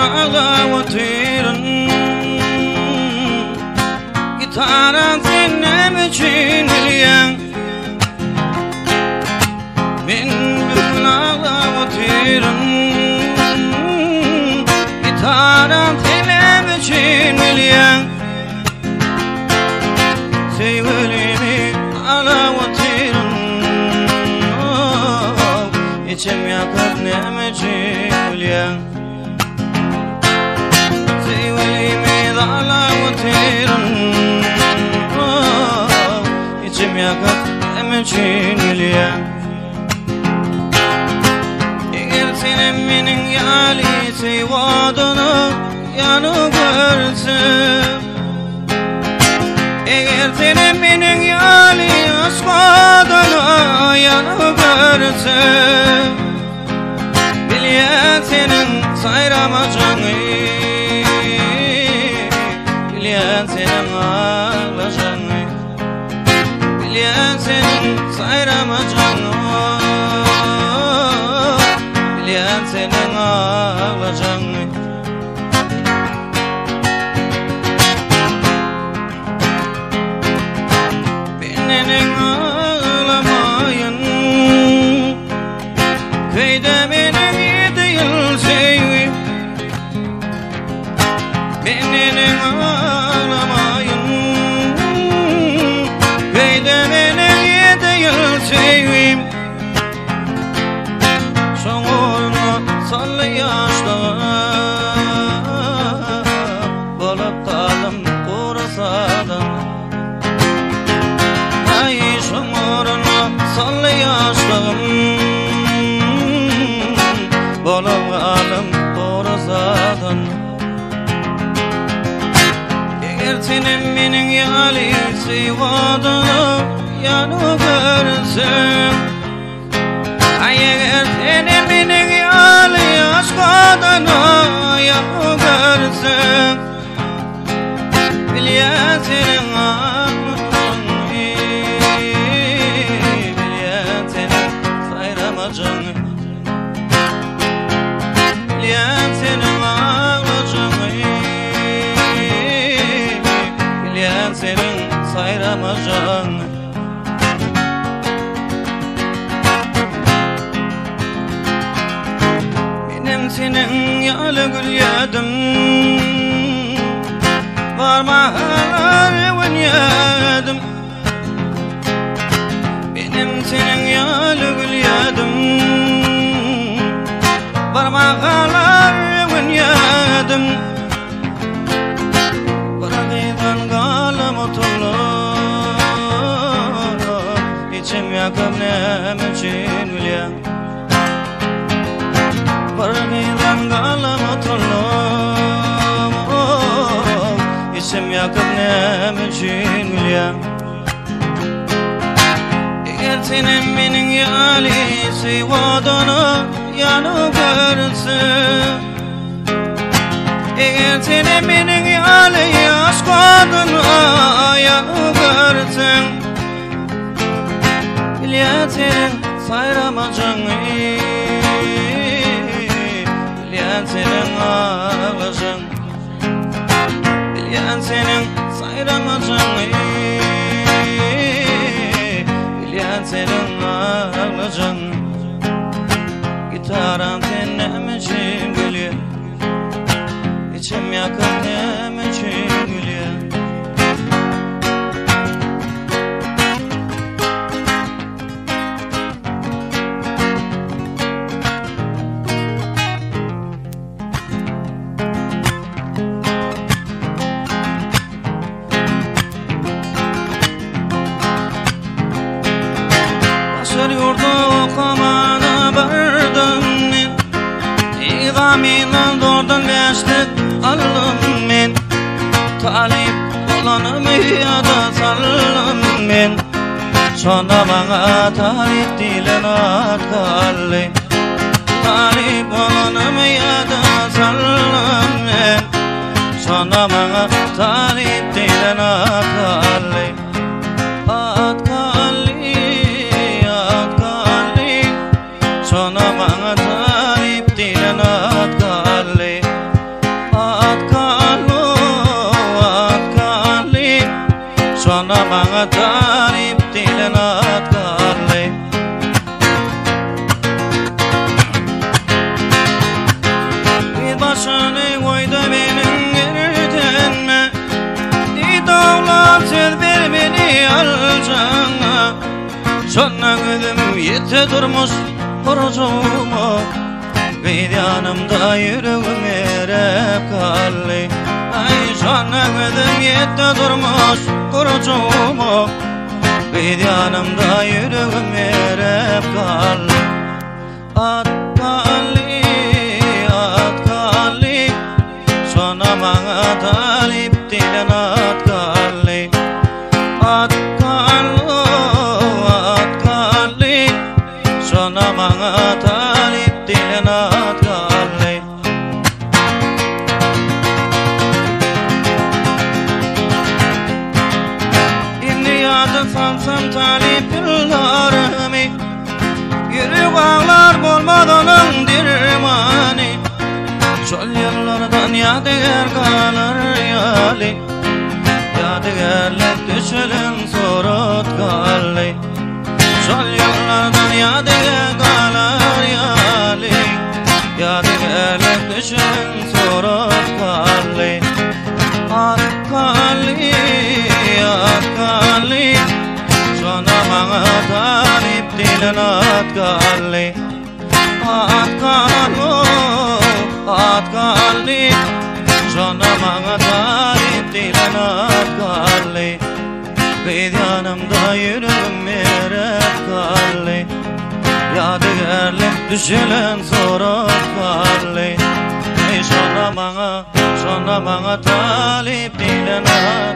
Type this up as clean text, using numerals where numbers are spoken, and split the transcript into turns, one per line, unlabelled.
ağlavatırın Gitaran senem için ölüyen Ben bütün ağlavatırın Gitaran senem için ölüyen Sevgilimi ağlavatırın İçim yakıp nem için ölüyen Sevgilimi ağlavatırın İçim yakıp nem için ölüyen Eğer senin benim yali sevadını yanı görsün Eğer senin benim yali aşkadını yanı görsün Bilyen senin sayramacını Bilyen senin ağlaşını Bilyen senin sayramacını Bilyen senin ağlaşını Benim ağlamayın Köyde benim 7 yıl sevim Benim ağlamayın Köyde benim 7 yıl sevim Sonunu sallı yaşta Bolup kalım kurasadan Ay sonunu sallı yaştım Bolup kalım kurasadan Eğer senin benim yali sevadını yanı görsün Ay eğer senin benim yali aşkadını yanı görsün Bilyen senin ağlamasını Bilyen senin sayramacını Bilyen senin ağlamasını Bilyen senin sayramacını Benim senin yalı gül yedim Parmağlar oynadım Benim senin yalı gül yedim Parmağlar oynadım Bırakıdan kalım oturlu İçim yakıp nem için bilyen Bırakıdan kalım oturlu İçim yakıp nem için bilyen Eğer senin benim yali sevadını yanı görsün Eğer senin benim yali aşkadını yanı görsün Bilyen senin sayramacını Bilyen senin ağlaşın Bilyen senin sayramacını Bilyen senin ağlaşın Gitaran senem için gülüyor İçim yakıp nem için gülüyor Başır yurdu kamana bardım men İdaminden doğrudan geçtik alım men Talip olanım ya da sallım men Sonra bana talip dilen atkalı Talip olanım ya da sallım men Sonra bana talip dilen atkalı Atkalı Sonra bana talip dilen atkalı bana talip dilen atkarlı. Bir başını koydu benim yerdenme, di dağlar ser beni alcana. Sonra gözüm yete durmuş korucuma, bir yanımda yüreğim erep kallı. Ay sonra gözüm yete durmuş korucuma, bir yanımda yüreğim erep kallı. At kallı, at kallı, sonra bana talip dilen at kallı. At kallı, at kallı, sonra bana talip dilen at kallı. İndiyadı sansam talip yıllarımı, yürü bağlar olmadanın dirmani. Çöl yıllardan yadigar kalır yali, yadigarlık düşülün sorut kallı. Çöl yıllardan yadigar kalır yali, yadigarlık düşülün sorut kallı. At kallı, at kallı, sonra bana talip dilen at kallı. At kallı, at kallı, sonra bana talip dilen at kallı. Bir yanımda yüreğim erep kallı, yadigarlık düşülen sorut kallı. Sonra bana talip dilen at